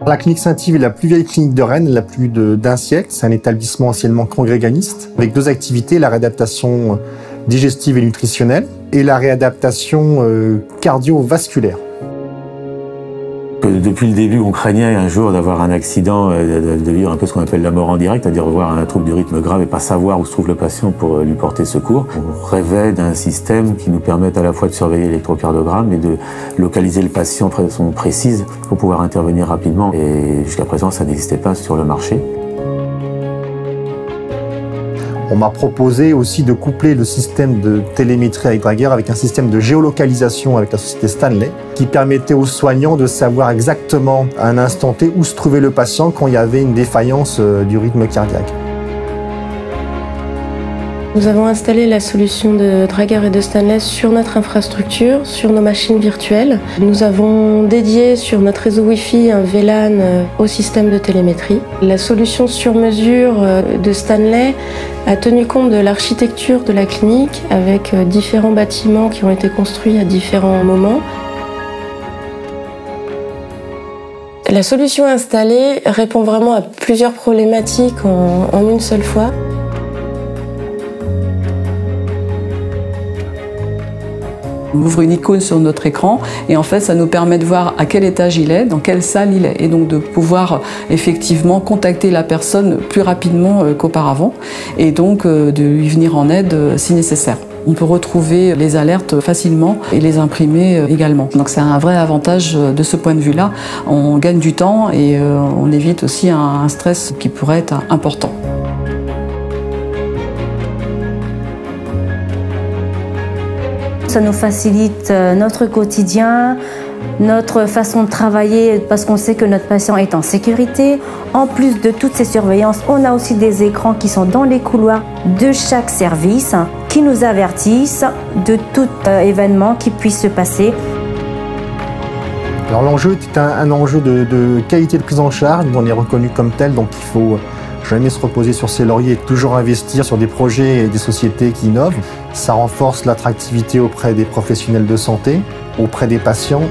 La clinique Saint-Yves est la plus vieille clinique de Rennes, la plus d'un siècle. C'est un établissement anciennement congréganiste, avec deux activités, la réadaptation digestive et nutritionnelle et la réadaptation cardiovasculaire. Depuis le début, on craignait un jour d'avoir un accident, de vivre un peu ce qu'on appelle la mort en direct, c'est-à-dire voir un trouble du rythme grave et pas savoir où se trouve le patient pour lui porter secours. On rêvait d'un système qui nous permette à la fois de surveiller l'électrocardiogramme et de localiser le patient de façon précise pour pouvoir intervenir rapidement. Et jusqu'à présent, ça n'existait pas sur le marché. On m'a proposé aussi de coupler le système de télémétrie avec Drager avec un système de géolocalisation avec la société Stanley qui permettait aux soignants de savoir exactement à un instant T où se trouvait le patient quand il y avait une défaillance du rythme cardiaque. Nous avons installé la solution de Drager et de Stanley sur notre infrastructure, sur nos machines virtuelles. Nous avons dédié sur notre réseau Wi-Fi un VLAN au système de télémétrie. La solution sur mesure de Stanley a tenu compte de l'architecture de la clinique avec différents bâtiments qui ont été construits à différents moments. La solution installée répond vraiment à plusieurs problématiques en une seule fois. On ouvre une icône sur notre écran et en fait ça nous permet de voir à quel étage il est, dans quelle salle il est et donc de pouvoir effectivement contacter la personne plus rapidement qu'auparavant et donc de lui venir en aide si nécessaire. On peut retrouver les alertes facilement et les imprimer également. Donc c'est un vrai avantage de ce point de vue-là. On gagne du temps et on évite aussi un stress qui pourrait être important. Ça nous facilite notre quotidien, notre façon de travailler parce qu'on sait que notre patient est en sécurité. En plus de toutes ces surveillances, on a aussi des écrans qui sont dans les couloirs de chaque service qui nous avertissent de tout événement qui puisse se passer. Alors l'enjeu est un enjeu de qualité de prise en charge, on est reconnu comme tel, donc il faut jamais se reposer sur ses lauriers et toujours investir sur des projets et des sociétés qui innovent. Ça renforce l'attractivité auprès des professionnels de santé, auprès des patients.